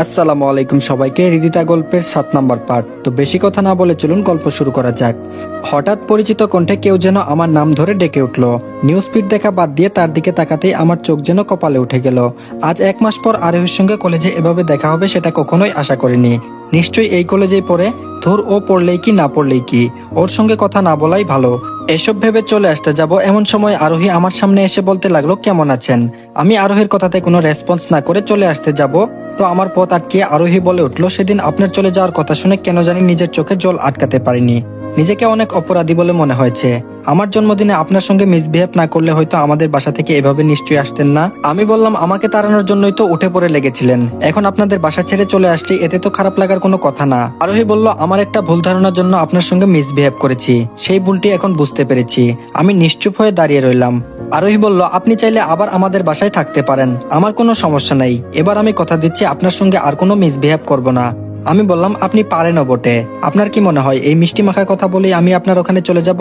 আসসালামু আলাইকুম সবাইকে। হৃদিতা গল্পের 7 নম্বর পার্ট। তো বেশি কথা না বলে চলুন গল্প শুরু করা যাক। হঠাৎ পরিচিত কণ্ঠে কেউ যেন আমার নাম ধরে ডেকে উঠল। নিউজ ফিড দেখা বাদ দিয়ে তার দিকে তাকাতেই আমার চোখ যেন কপালে উঠে গেল। আজ 1 মাস পর আরোহীর সঙ্গে কলেজে এভাবে দেখা হবে সেটা কখনোই আশা করিনি। নিশ্চয়ই এই কলেজেই পড়ে। ধুর, ও পড়লেই কি না পড়লেই কি, ওর সঙ্গে কথা না বলাই ভালো। এসব ভেবে চলে আসতে যাব এমন সময় আরোহী আমার সামনে এসে বলতে লাগলো, কেমন আছেন? আমি আরোহীর কথাতে কোনো রেসপন্স না করে চলে আসতে যাব তো আমার পথ আটকিয়ে আরোহী বলে উঠলো, সেদিন আপনার চলে যাওয়ার কথা শুনে কেন জানি নিজের চোখে জল আটকাতে পারিনি। নিজেকে অনেক অপরাধী বলে মনে হয়েছে। আমার জন্মদিনে আপনার সঙ্গে মিসবিহেভ না করলে হয়তো আমাদের বাসা থেকে এভাবে নিশ্চয়ই আসতেন না। আমি বললাম, আমাকে তাড়ানোর জন্যই তো উঠে পড়ে লেগেছিলেন, এখন আপনাদের বাসা ছেড়ে চলে আসছি, এতে তো খারাপ লাগার কোনো কথা না। আরোহী বলল, আমার একটা ভুল ধারণার জন্য আপনার সঙ্গে মিসবিহেভ করেছি, সেই ভুলটি এখন বুঝতে পেরেছি। আমি নিশ্চুপ হয়ে দাঁড়িয়ে রইলাম। আরোহী বলল, আপনি চাইলে আবার আমাদের বাসায় থাকতে পারেন, আমার কোনো সমস্যা নেই। এবার আমি কথা দিচ্ছি আপনার সঙ্গে আর কোনো মিসবিহেভ করব না। আমি বললাম, আপনি পারেনও বটে। আপনার কি মনে হয় এই মিষ্টি মাখা কথা বলেই আমি আপনার ওখানে চলে যাব?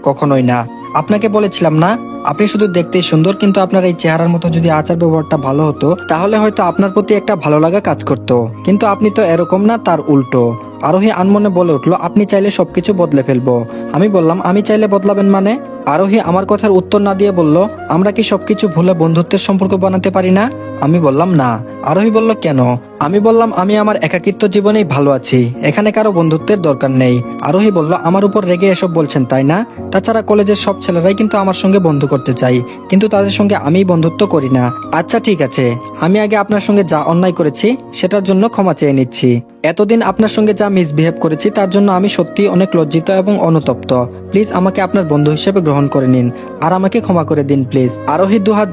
কখনোই না। আপনাকে বলেছিলাম না, আপনি শুধু দেখতেই সুন্দর, কিন্তু আপনার এই চেহারার মতো যদি আচার ব্যবহারটা ভালো হতো তাহলে হয়তো আপনার প্রতি একটা ভালো লাগা কাজ করতো, কিন্তু আপনি তো এরকম না, তার উল্টো। আরোহী আনমনে বলে উঠলো, আপনি চাইলে সবকিছু বদলে ফেলবো। আমি বললাম, আমি চাইলে বদলাবেন মানে? আরোহী আমার কথার উত্তর না দিয়ে বলল, আমরা কি সবকিছু ভুলে বন্ধুত্বের সম্পর্ক বানাতে পারি না? আমি বললাম না। আরোহী বলল, কেন? আমি বললাম, আমি আমার একাকিত্ব জীবনেই ভালো আছি, এখানে কারো বন্ধুত্বের দরকার নেই। আরোহী বলল, আমার উপর রেগে এসব বলছেন তাই না? তাছাড়া কলেজের সব ছেলেরাই কিন্তু আমার সঙ্গে বন্ধু করতে চাই, কিন্তু তাদের সঙ্গে আমি বন্ধুত্ব করি না। আচ্ছা ঠিক আছে, আমি আগে আপনার সঙ্গে যা অন্যায় করেছি সেটার জন্য ক্ষমা চেয়ে নিচ্ছি। এতদিন আপনার সঙ্গে যা মিসবিহেভ করেছি তার জন্য আমি সত্যি অনেক লজ্জিত এবং অনুতপ্ত। প্লিজ আমাকে আপনার বন্ধু হিসেবে গ্রহণ করে নিন আর আমাকে ক্ষমা করে দিন প্লিজ। আরোহী দুহাত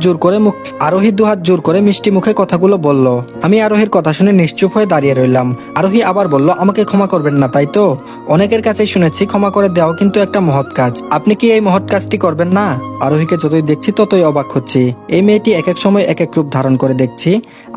জোর করে মিষ্টি মুখে কথাগুলো বলল। আমি আরোহীর কথা শুনে নিশ্চুপ হয়ে দাঁড়িয়ে রইলাম। আরোহী আবার বলল, আমাকে ক্ষমা করবেন না তাই তো? অনেকের কাছেই শুনেছি ক্ষমা করে দেওয়া কিন্তু একটা মহৎ কাজ, আপনি কি এই মহৎ কাজটি করবেন না? আরোহীকে যতই দেখছি ততই অবাক হচ্ছি। এই মেয়েটি এক এক সময় এক এক রূপ ধারণ করে দেখছি।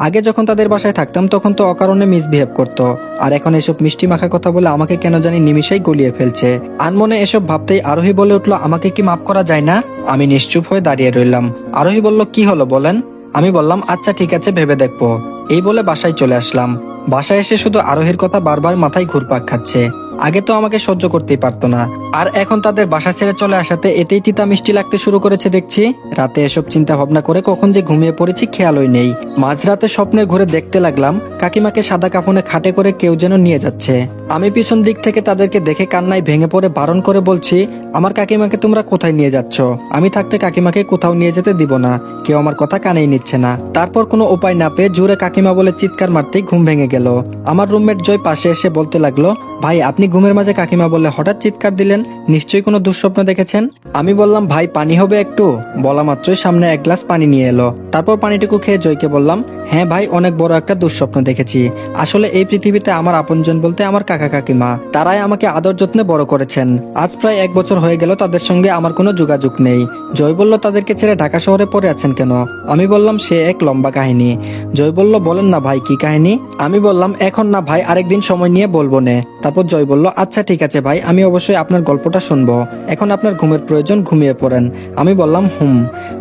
আগে যখন তাদের বাসায় থাকতাম তখন তো অকারণে মিসবিহেভ করতো, আর এখন এসব মিষ্টি মাখা কথা বলে আমাকে কেন জানি নিমিষেই গলিয়ে ফেলছে। আনমনে এসব ভাবতেই আরোহী বলে উঠলো, আমাকে কি মাফ করা যায় না? আমি নিশ্চুপ হয়ে দাঁড়িয়ে রইলাম। আরোহী বলল, কি হলো বলেন? আমি বললাম, আচ্ছা ঠিক আছে, ভেবে দেখবো। এই বলে বাসায় চলে আসলাম। বাসায় এসে শুধু আরোহীর কথা বারবার মাথায় ঘুরপাক খাচ্ছে। আগে তো আমাকে সহ্য করতেই পারতো না, আর এখন তাদের বাসা ছেড়ে চলে আসাতে এতেই তিতা মিষ্টি লাগতে শুরু করেছে দেখছি। রাতে এসব চিন্তা ভাবনা করে কখন যে ঘুমিয়ে পড়েছি খেয়ালই নেই। মাঝরাতে স্বপ্নের ঘুরে দেখতে লাগলাম কাকিমাকে সাদা কাফনে খাটে করে কেউ যেন নিয়ে যাচ্ছে। আমি পিছন দিক থেকে তাদেরকে দেখে কান্নায় ভেঙে পড়ে বারণ করে বলছি, আমার কাকিমাকে তোমরা কোথায় নিয়ে যাচ্ছ? আমি থাকতে কাকিমাকে কোথাও নিয়ে যেতে দিব না। কেউ আমার কথা কানেই নিচ্ছে না। তারপর কোনো উপায় না পেয়ে জোরে কাকিমা বলে চিৎকার মারতেই ঘুম ভেঙে গেল। আমার রুমমেট জয় পাশে এসে বলতে লাগলো, ভাই আপনি ঘুমের মাঝে কাকিমা বললে হঠাৎ চিৎকার দিলেন, নিশ্চয়ই কোনো দুঃস্বপ্ন দেখেছেন। আমি বললাম, ভাই পানি হবে একটু? বলা মাত্রই সামনে এক গ্লাস পানি নিয়ে এলো। তারপর পানিটুকু খেয়ে জয়কে বললাম, হ্যাঁ ভাই, অনেক বড় একটা দুঃস্বপ্ন দেখেছি। আসলে এই পৃথিবীতে আমার আপনজন বলতে আমার কাকা কাকিমা, তারাই আমাকে আদর যত্নে বড় করেছেন। আজ প্রায় 1 বছর হয়ে গেল তাদের সঙ্গে আমার কোনো যোগাযোগ নেই। জয় বলল, তাদেরকে ছেড়ে ঢাকা শহরে পড়ে আছেন কেন? আমি বললাম, সে এক লম্বা কাহিনী। জয় বলল, বলেন না ভাই, কি কাহিনী? আমি বললাম, এখন না ভাই, আরেকদিন সময় নিয়ে বলবো নে। তারপর জয় বলল, আচ্ছা ঠিক আছে ভাই, আমি অবশ্যই আপনার গল্পটা শুনবো। এখন আপনার ঘুমের প্রয়োজন, ঘুমিয়ে পড়েন। আমি বললাম,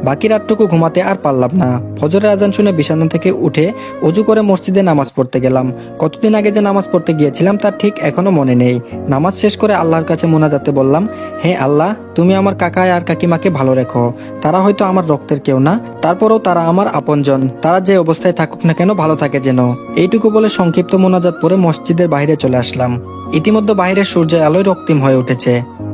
বাকি রাতটুকু ঘুমাতে আর পারলাম না। ফজরের আজান শুনে বিছানা থেকে উঠে অজু করে মসজিদে নামাজ পড়তে গেলাম। কতদিন আগে যে নামাজ পড়তে গিয়েছিলাম তার ঠিক এখনো মনে নেই। নামাজ শেষ করে আল্লাহর কাছে মোনাজাতে বললাম, হে আল্লাহ, তুমি আমার কাকা আর কাকিমাকে ভালো রেখো। তারা হয়তো আমার রক্তের কেউ না, তারপরও তারা আমার আপনজন। তারা যে অবস্থায় থাকুক না কেন ভালো থাকে যেন। এইটুকু বলে সংক্ষিপ্ত মোনাজাত পরে মসজিদের বাইরে চলে আসলাম। ইতিমধ্যে বাইরের সূর্যের আলোয় রক্তিম হয়ে উঠেছে।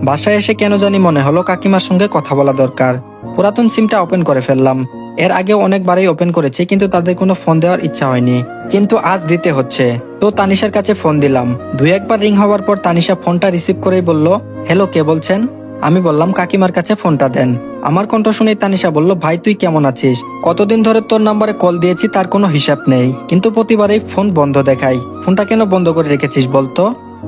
বাসায় এসে কেন জানি মনে হলো কাকিমার সঙ্গে কথা বলা দরকার। পুরাতন সিমটা ওপেন করে ফেললাম। এর আগে অনেকবারই ওপেন করেছি, কিন্তু তাদের কোনো ফোন দেওয়ার ইচ্ছা হয়নি, কিন্তু আজ দিতে হচ্ছে। তো তানিশার কাছে ফোন দিলাম। 2 একবার রিং হওয়ার পর তানিশা ফোনটা রিসিভ করেই বলল, হ্যালো, কে বলছেন? আমি বললাম, কাকিমার কাছে ফোনটা দেন। আমার কণ্ঠ শুনেই তানিশা বলল, ভাই তুই কেমন আছিস? কতদিন ধরে তোর নাম্বারে কল দিয়েছি তার কোনো হিসাব নেই, কিন্তু প্রতিবারেই ফোন বন্ধ দেখাই। ফোনটা কেন বন্ধ করে রেখেছিস বলতো?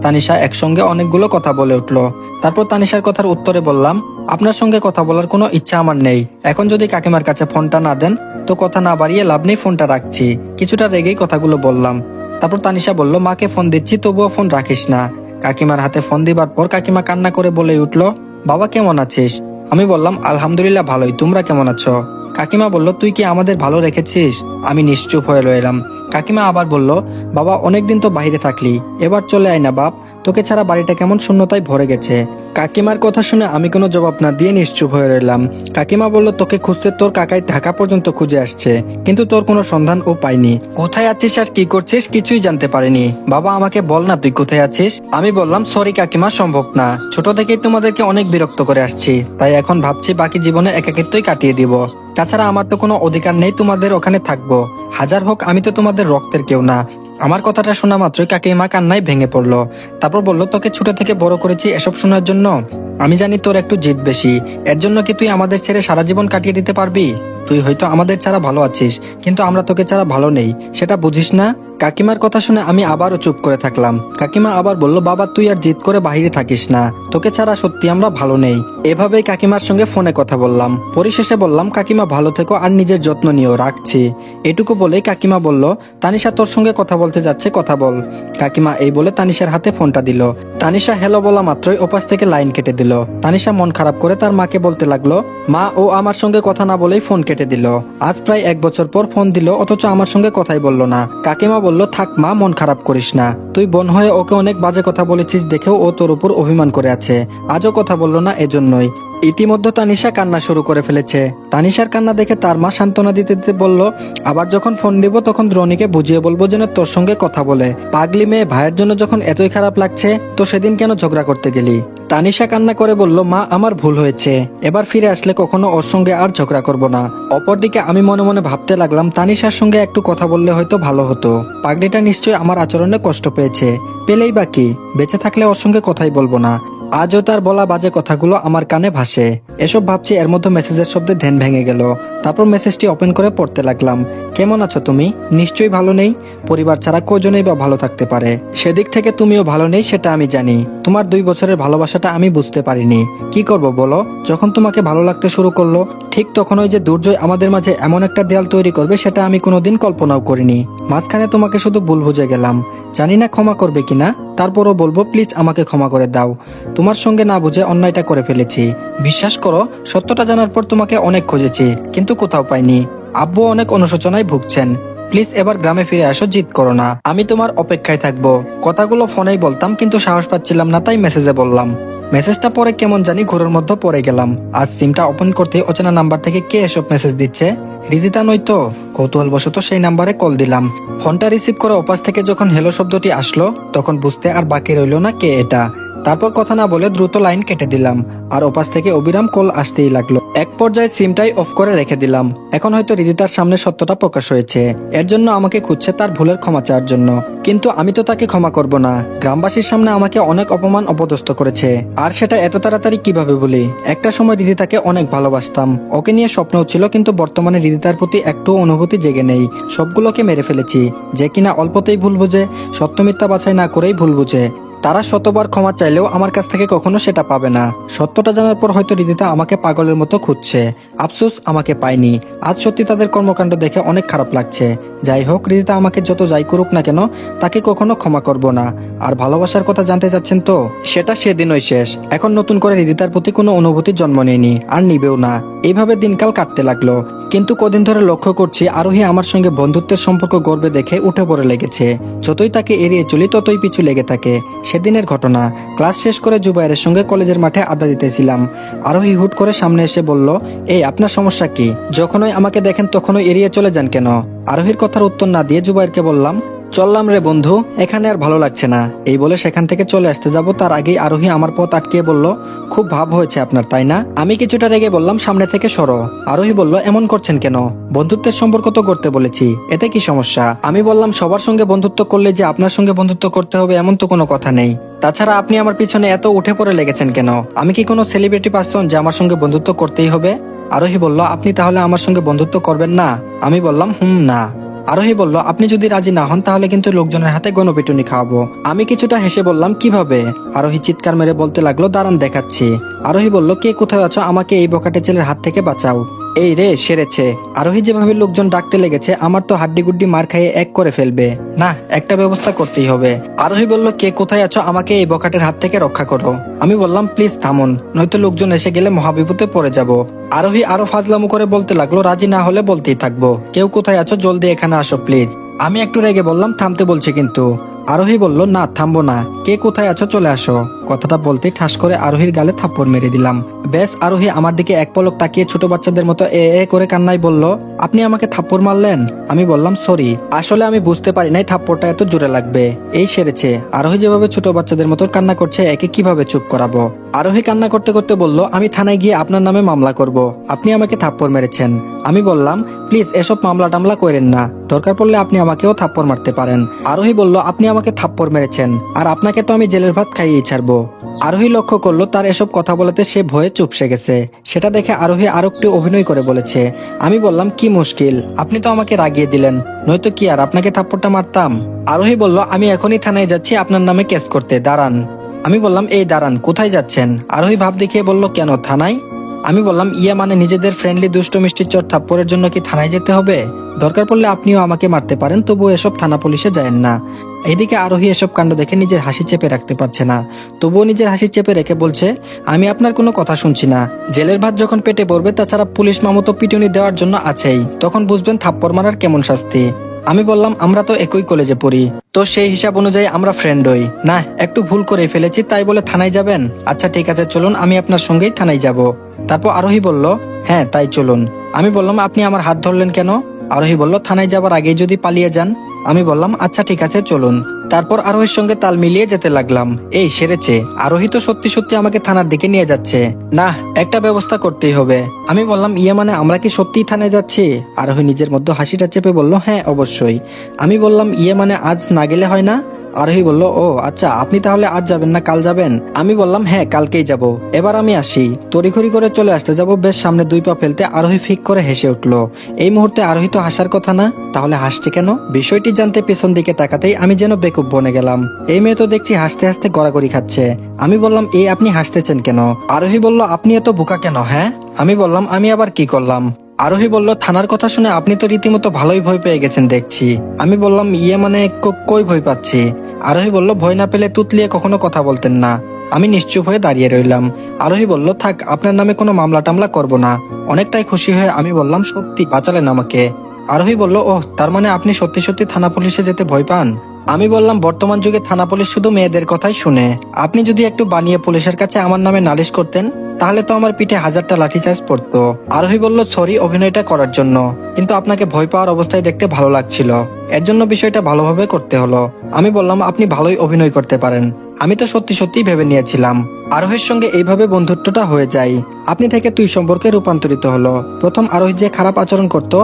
তানিশা একসঙ্গে অনেকগুলো কথা বলে উঠলো। তারপর তানিশার কথার উত্তরে বললাম, আপনার সঙ্গে কথা বলার কোনো ইচ্ছা আমার নেই। এখন যদি কাকিমার কাছে ফোনটা না দেন তো কথা না বাড়িয়ে লাভ নেই, ফোনটা রাখছি। কিছুটা রেগেই কথাগুলো বললাম। তারপর তানিশা বলল, মাকে ফোন দিচ্ছি, তবুও ফোন রাখিস না। কাকিমার হাতে ফোন দিবার পর কাকিমা কান্না করে বলে উঠলো, বাবা কেমন আছিস? আমি বললাম, আলহামদুলিল্লাহ ভালোই, তোমরা কেমন আছো? কাকিমা বলল, তুই কি আমাদের ভালো রেখেছিস? আমি নিশ্চুপ হয়ে রইলাম। কাকিমা আবার বলল, বাবা অনেকদিন তো বাইরে থাকলি, এবার চলে আয় না বাপ, তোকে ছাড়া বাড়িটা কেমন শূন্যতায় ভরে গেছে। কাকিমার কথা শুনে আমি কোনো জবাব না দিয়ে নিশ্চুপ হয়ে রইলাম। কাকিমা বলল, তোকে খুঁজতে তোর কাকাই ঢাকা পর্যন্ত খুঁজে আসছে, কিন্তু তোর কোনো সন্ধান ও পাইনি। কোথায় আছিস আর কি করছিস কিছুই জানতে পারিনি। বাবা আমাকে বল না তুই কোথায় আছিস। আমি বললাম, সরি কাকিমা, সম্ভব না। ছোট থেকেই তোমাদেরকে অনেক বিরক্ত করে আসছি, তাই এখন ভাবছি বাকি জীবনে একাকিত্বই কাটিয়ে দিব। তাছাড়া আমার তো কোনো অধিকার নেই তোমাদের ওখানে থাকবো। হাজার হোক আমি তো তোমাদের রক্তের কেউ না। আমার কথাটা শোনা মাত্রই কাকিমা কান্নায় ভেঙে পড়লো। তারপর বলল, তোকে ছোট থেকে বড় করেছি এসব শোনার জন্য? আমি জানি তোর একটু জিদ বেশি, এর জন্য কি তুই আমাদের ছেড়ে সারা জীবন কাটিয়ে দিতে পারবি? তুই হয়তো আমাদের ছাড়া ভালো আছিস, কিন্তু আমরা তোকে ছাড়া ভালো নেই, সেটা বুঝিস না? কাকিমার কথা শুনে আমি আবারও চুপ করে থাকলাম। কাকিমা আবার বলল, বাবা তুই আর জিদ করে বাইরে থাকিস না, তোকে ছাড়া সত্যি আমরা ভালো নেই। এভাবেই কাকিমার সঙ্গে ফোনে কথা বললাম। পরিশেষে বললাম, কাকিমা ভালো থেকো আর নিজের যত্ন নিও, রাখছি। এটুকু বলেই কাকিমা বলল, তানিশা তোর সঙ্গে কথা বলতে যাচ্ছে, কথা বল। কাকিমা এই বলে তানিশার হাতে ফোনটা দিল। তানিশা হ্যালো বলা মাত্রই ওপাশ থেকে লাইন কেটে দিল। তানিশা মন খারাপ করে তার মাকে বলতে লাগলো, মা ও আমার সঙ্গে কথা না বলেই ফোন কেটে দিল। আজ প্রায় 1 বছর পর ফোন দিল, অথচ আমার সঙ্গে কথাই বলল না। কাকিমা বলল, থাক মা, মন খারাপ করিস না। তুই বোন হয়ে ওকে অনেক বাজে কথা বলেছিস দেখেও ও তোর উপর অভিমান করে আছে, আজও কথা বললো না এজন্যই। ইতিমধ্যে তানিশা কান্না শুরু করে ফেলেছে। তানিশার কান্না দেখে তার মা সান্ত্বনা দিতে দিতে বলল, আবার যখন ফোন দিব তখন দ্রোণীকে বুঝিয়ে বলবো যেন তোর সঙ্গে কথা বলে। পাগলি মেয়ে, ভাইয়ের জন্য যখন এতই খারাপ লাগছে তো সেদিন কেন ঝগড়া করতে গেলি? তানিশা কান্না করে বলল, মা আমার ভুল হয়েছে, এবার ফিরে আসলে কখনো ওর সঙ্গে আর ঝগড়া করব না। অপরদিকে আমি মনে মনে ভাবতে লাগলাম, তানিশার সঙ্গে একটু কথা বললে হয়তো ভালো হতো। পাগলিটা নিশ্চয়ই আমার আচরণে কষ্ট পেয়েছে, পেলেই বা কি, বেঁচে থাকলে ওর সঙ্গে কথাই বলবো না। আজও তার বলা বাজে কথাগুলো আমার কানে ভাসে। এসব ভাবছি, এর মধ্যে মেসেজের শব্দে ধ্যান ভেঙে গেল। তারপর মেসেজটি ওপেন করে পড়তে লাগলাম। কেমন আছো তুমি? নিশ্চয়ই ভালো নেই, পরিবার ছাড়া কজনেই বা ভালো থাকতে পারে। সেদিক থেকে তুমিও ভালো নেই সেটা আমি জানি। তোমার 2 বছরের ভালোবাসাটা আমি বুঝতে পারিনি। কি করব বলো, যখন তোমাকে ভালো লাগতে শুরু করলো ঠিক তখন ওই যে দুর্জয় আমাদের মাঝে এমন একটা দেয়াল তৈরি করবে সেটা আমি কোনোদিন কল্পনাও করিনি। মাঝখানে তোমাকে শুধু ভুল বুঝে গেলাম, জানি না ক্ষমা করবে কিনা, তারপরও বলবো প্লিজ আমাকে ক্ষমা করে দাও। তোমার সঙ্গে না বুঝে অন্যায়টা করে ফেলেছি। বিশ্বাস করো, সত্যটা জানার পর তোমাকে অনেক খুঁজেছি, কিন্তু কোথাও পাইনি। আব্বু অনেক অনুশোচনায় ভুগছেন। প্লিজ এবার গ্রামে ফিরে আসো, জিদ করো না, আমি তোমার অপেক্ষায় থাকবো। কথাগুলো ফোনেই বলতাম, কিন্তু সাহস পাচ্ছিলাম না, তাই মেসেজে বললাম। মেসেজটা পরে কেমন জানি ঘোরের মধ্যে পড়ে গেলাম। আজ সিমটা ওপেন করতে অচেনা নাম্বার থেকে কে এসব মেসেজ দিচ্ছে? হৃদিতা নয়তো? কৌতূহলবশত সেই নাম্বারে কল দিলাম। ফোনটা রিসিভ করে ওপাশ থেকে যখন হেলো শব্দটি আসলো তখন বুঝতে আর বাকি রইল না কে এটা। তারপর কথা না বলে দ্রুত লাইন কেটে দিলাম, আর ওপাশ থেকে অবিরাম কল আসতেই লাগলো। এক পর্যায়ে সিমটাই অফ করে রেখে দিলাম। এখন হয়তো হৃদিতার সামনে সত্যটা প্রকাশ হয়েছে, এর জন্য আমাকে খুঁজছে তার ভুলের ক্ষমা চাওয়ার জন্য। কিন্তু আমি তো তাকে ক্ষমা করব না। গ্রামবাসীর সামনে আমাকে অনেক অপমান অপদস্থ করেছে, আর সেটা এত তাড়াতাড়ি কিভাবে বলি? একটা সময় হৃদিতাকে অনেক ভালোবাসতাম, ওকে নিয়ে স্বপ্নও ছিল, কিন্তু বর্তমানে হৃদিতার প্রতি একটু অনুভূতি জেগে নেই। সবগুলোকে মেরে ফেলেছি। যে কিনা অল্পতেই ভুল বুঝে, সত্য মিথ্যা বাছাই না করেই ভুল বুঝে। তারা শতবার ক্ষমা চাইলেও আমার কাছ থেকে কখনো সেটা পাবে না। সত্যটা জানার পর হয়তো হৃদিতা আমাকে পাগলের মতো খুঁজছে। আফসোস আমাকে পায়নি। আজ সত্যি তাদের কর্মকাণ্ড দেখে অনেক খারাপ লাগছে। যাই হোক, হৃদিতা আমাকে যত যাই করুক না কেন, তাকে কখনো ক্ষমা করব না। আর ভালোবাসার কথা জানতে চাচ্ছেন তো, সেটা সেদিনই শেষ। এখন নতুন করে হৃদিতার প্রতি কোনো অনুভূতি জন্ম নেয়নি, আর নিবেও না। এইভাবে দিনকাল কাটতে লাগলো। কিন্তু কদিন ধরে লক্ষ্য করছি আরোহী আমার সঙ্গে বন্ধুত্বের সম্পর্ক গর্বে দেখে উঠে পড়ে লেগেছে। যতই তাকে এড়িয়ে চলি ততই পিছু লেগে থাকে। সেদিনের ঘটনা, ক্লাস শেষ করে জুবাইরের সঙ্গে কলেজের মাঠে আড্ডা দিতেছিলাম। আরোহী হুট করে সামনে এসে বলল, এই আপনার সমস্যা কি? যখনই আমাকে দেখেন তখনই এড়িয়ে চলে যান কেন? আরোহীর কথার উত্তর না দিয়ে জুবাইরকে বললাম, চললাম রে বন্ধু, এখানে আর ভালো লাগছে না। এই বলে সেখান থেকে চলে আসতে যাব, তার আগেই আরোহী আমার পথ আটকিয়ে বলল, খুব ভাব হয়েছে আপনার, তাই না? আমি কিছুটা রেগে বললাম, সামনে থেকে সরো। আরোহী বলল, এমন করছেন কেন? বন্ধুত্বের সম্পর্ক তো করতে বলেছি, এতে কি সমস্যা? আমি বললাম, সবার সঙ্গে বন্ধুত্ব করলে যে আপনার সঙ্গে বন্ধুত্ব করতে হবে এমন তো কোনো কথা নেই। তাছাড়া আপনি আমার পিছনে এত উঠে পড়ে লেগেছেন কেন? আমি কি কোনো সেলিব্রিটি পার্সন যে আমার সঙ্গে বন্ধুত্ব করতেই হবে? আরোহী বলল, আপনি তাহলে আমার সঙ্গে বন্ধুত্ব করবেন না? আমি বললাম, না। আরোহী বলল, আপনি যদি রাজি না হন তাহলে কিন্তু লোকজনের হাতে গণপিটুনি খাওয়াবো। আমি কিছুটা হেসে বললাম, কিভাবে? আরোহী চিৎকার মেরে বলতে লাগলো, দাঁড়ান দেখাচ্ছি। আরোহী বলল, কে কোথায় আছো? আমাকে এই বকাটে ছেলের হাত থেকে বাঁচাও। এই রে সেরেছে। আরোহী যেভাবে লোকজন ডাকতে লেগেছে আমার তো হাড্ডি গুড্ডি মার খাইয়ে এক করে ফেলবে। না, একটা ব্যবস্থা করতেই হবে। আরোহী বলল, কে কোথায় আছো, আমাকে এই বখাটের হাত থেকে রক্ষা করো। আমি বললাম, প্লিজ থামুন, নয়তো লোকজন এসে গেলে মহাবিপদে পড়ে যাব। আরোহী আরো ফাজলামো করে বলতে লাগলো, রাজি না হলে বলতেই থাকবো, কেউ কোথায় আছো জলদি এখানে আসো প্লিজ। আমি একটু রেগে বললাম, থামতে বলছে কিন্তু। আরোহী বলল, না থামবো না, কে কোথায় আছো চলে আসো। কথাটা বলতেই ঠাস করে আরোহীর গালে থাপ্পড় মেরে দিলাম। বেশ, আরোহী আমার দিকে এক পলক তাকিয়ে ছোট বাচ্চাদের মতো এ করে কান্নায় বলল, আপনি আমাকে থাপ্পড় মারলেন? আমি বললাম, সরি, আসলে আমি বুঝতে পারি নাই থাপ্পড়টা এত জোরে লাগবে। এই সেরেছে। আরোহী যেভাবে ছোট বাচ্চাদের মতো কান্না করছে, একে কিভাবে চুপ করাবো। আরোহী কান্না করতে করতে বলল, আমি থানায় গিয়ে আপনার নামে মামলা করব, আপনি আমাকে থাপ্পড় মেরেছেন। আমি বললাম, প্লিজ এসব মামলা টামলা করেন না, দরকার পড়লে আপনি আমাকেও থাপ্পড় মারতে পারেন। আরোহী বলল, আপনি আমাকে থাপ্পড় মেরেছেন, আর আপনাকে তো আমি জেলের ভাত খাইয়েই ছাড়বো। আরোহী লক্ষ্য করলো তার এসব কথা বলাতে সে ভয়ে চুপসে গেছে। সেটা দেখে আরোহী আরো একটু অভিনয় করে বলেছে। আমি বললাম, কি মুশকিল, আপনি তো আমাকে রাগিয়ে দিলেন, নয়তো কি আর আপনাকে থাপ্পড়টা মারতাম। আরোহী বলল, আমি এখনই থানায় যাচ্ছি আপনার নামে কেস করতে, দাঁড়ান। আমি বললাম, এই দাঁড়ান, কোথায় যাচ্ছেন? আরোহী ভাব দেখিয়ে বলল, কেন থানায়? আমি বললাম, মানে নিজেদের ফ্রেন্ডলি দুষ্ট মিষ্টির চর থাপ্পড়ের জন্য কি থানায় যেতে হবে? দরকার পড়লে আপনিও আমাকে মারতে পারেন, তবুও এসব থানা পুলিশে যায়েন না। এদিকে আরোহী এসব কাণ্ড দেখে নিজের হাসি চেপে রাখতে পারছে না, তবুও নিজের হাসি চেপে রেখে বলছে, আমি আপনার কোনো কথা শুনছি না। জেলের ভাত যখন পেটে পড়বে, তাছাড়া পুলিশ মামতো পিটুনি দেওয়ার জন্য আছেই, তখন বুঝবেন থাপ্পড় মারার কেমন শাস্তি। আমি বললাম, আমরা তো একই কলেজে পড়ি, তো সেই হিসাব অনুযায়ী আমরা ফ্রেন্ড হই না। একটু ভুল করে ফেলেছি, তাই বলে থানায় যাবেন? আচ্ছা ঠিক আছে, চলুন, আমি আপনার সঙ্গেই থানায় যাব। তারপর আরোহী বলল, হ্যাঁ তাই চলুন। আমি বললাম, আপনি আমার হাত ধরলেন কেন? আরোহী বলল, থানায় যাবার আগেই যদি পালিয়ে যান। আমি বললাম, আচ্ছা ঠিক আছে চলুন। তারপর আরোহীর সঙ্গে তাল মিলিয়ে যেতে লাগলাম। এই সেরেছে, আরোহী তো সত্যি সত্যি আমাকে থানার দিকে নিয়ে যাচ্ছে। না, একটা ব্যবস্থা করতেই হবে। আমি বললাম, মানে আমরা কি সত্যিই থানায় যাচ্ছি? আরোহী নিজের মধ্যে হাসিটা চেপে বলল, হ্যাঁ অবশ্যই। আমি বললাম, মানে আজ না গেলে হয় না? আরোহী বলল, ও আচ্ছা, আপনি তাহলে আজ যাবেন না কাল যাবেন? আমি বললাম, হ্যাঁ কালকেই যাব। এবার আমি আসি। তড়িঘড়ি করে চলে আসতে যাব, বেশ সামনে 2 পা ফেলতে আরোহী ফিক করে হেসে উঠল। এই মুহূর্তে আরোহী তো হাসার কথা না, তাহলে হাসছে কেন? বিষয়টি জানতে পেছন দিকে তাকাতেই আমি যেন বেকুব বনে গেলাম। এই মেয়ে তো দেখছি হাসতে হাসতে গড়াগড়ি খাচ্ছে। আমি বললাম, আপনি হাসতেছেন কেন? আরোহী বলল, আপনি এত বোকা কেন? হ্যাঁ। আমি বললাম, আমি আবার কি করলাম? আরোহী বলল, থানার কথা শুনে আপনি তো রীতিমতো ভালোই ভয় পেয়ে গেছেন দেখছি। আমি বললাম, মানে কই ভয় পাচ্ছি? আরোহী বলল, ভয় না পেলে তুতলিয়ে কখনো কথা বলতেন না। আমি নিশ্চুপ হয়ে দাঁড়িয়ে রইলাম। আরোহী বলল, থাক, আপনার নামে কোনো মামলা টামলা করব না। অনেকটাই খুশি হয়ে আমি বললাম, সত্যি বাঁচালেন আমাকে। আরোহী বলল, ওহ, তার মানে আপনি সত্যি সত্যি থানা পুলিশে যেতে ভয় পান? আমি বললাম, বর্তমান যুগে থানা পুলিশ শুধু মেয়েদের কথাই শুনে। আপনি যদি একটু বানিয়ে পুলিশের কাছে আমার নামে নালিশ করতেন, তাহলে তো আমার পিঠে 1000টা লাঠিচার্জ পড়তো। আরোহী বলল, সরি অভিনয়টা করার জন্য, কিন্তু আপনাকে ভয় পাওয়ার অবস্থায় দেখতে ভালো লাগছিল, এর জন্য বিষয়টা ভালোভাবে করতে হলো। আমি বললাম, আপনি ভালোই অভিনয় করতে পারেন, আমি তো সত্যি সত্যি ভেবে নিয়েছিলাম। আরোহীর সঙ্গে এইভাবে বন্ধুত্বটা হয়ে যায়। আপনি থেকে তুই সম্পর্কে রূপান্তরিত হলো। প্রথম আরোহী যে খারাপ আচরণ করত,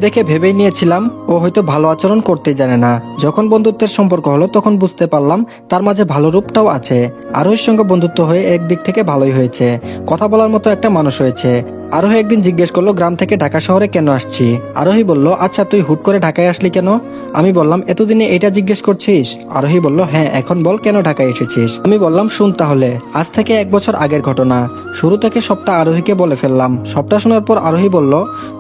দেখে ভেবেই নিয়েছিলাম ও হয়তো ভালো আচরণ করতে জানে না। যখন বন্ধুত্বের সম্পর্ক হলো, তখন বুঝতে পারলাম তার মাঝে ভালো রূপটাও আছে। আরোহীর সঙ্গে বন্ধুত্ব হয়ে একদিক থেকে ভালোই হয়েছে, কথা বলার মতো একটা মানুষ হয়েছে। আরোহী একদিন জিজ্ঞেস করলো, গ্রাম থেকে ঢাকা শহরে কেন আসছি? আরোহী বলল, আচ্ছা তুই হুট করে ঢাকায় আসলি কেন? আমি বললাম, এতদিনে এটা জিজ্ঞেস করছিস? আরোহী বলল, হ্যাঁ, এখন বল কেন ঢাকায় এসেছিস? আমি বললাম, শুন তাহলে, আজ থেকে 1 বছর আগের ঘটনা। শুরু থেকে সবটা আরোহীকে বলে ফেললাম। সবটা শোনার পর আরোহী বলল,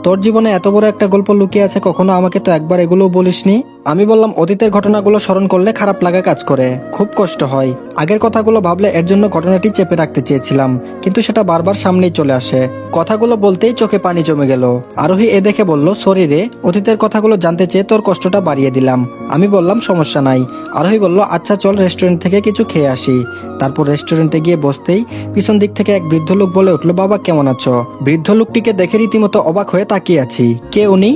তোর জীবনে এত বড় একটা গল্প লুকিয়ে আছে, কখনো আমাকে তো একবার এগুলো বলিসনি। আমি বললাম, অতীতের ঘটনাগুলো স্মরণ করলে খারাপ লাগা কাজ করে, খুব কষ্ট হয়। আগের কথাগুলো ভাবলে এর জন্য ঘটনাটি চেপে রাখতে চেয়েছিলাম, কিন্তু সেটা বারবার সামনেই চলে আসে। কথাগুলো বলতেই চোখে পানি জমে গেল। আরোহী দেখে বলল, সরি রে, অতীতের কথাগুলো জানতে চেয়ে তোর কষ্টটা বাড়িয়ে দিলাম। আমি বললাম, সমস্যা নাই। আরোহী বলল, আচ্ছা চল রেস্টুরেন্ট থেকে কিছু খেয়ে আসি। তারপর রেস্টুরেন্টে গিয়ে বসতেই পিছন দিক থেকে এক বৃদ্ধ লোক বলে উঠলো, বাবা কেমন আছো? বৃদ্ধ লোকটিকে দেখে রীতিমতো অবাক হয়ে তাকিয়ে আছি। কে উনি?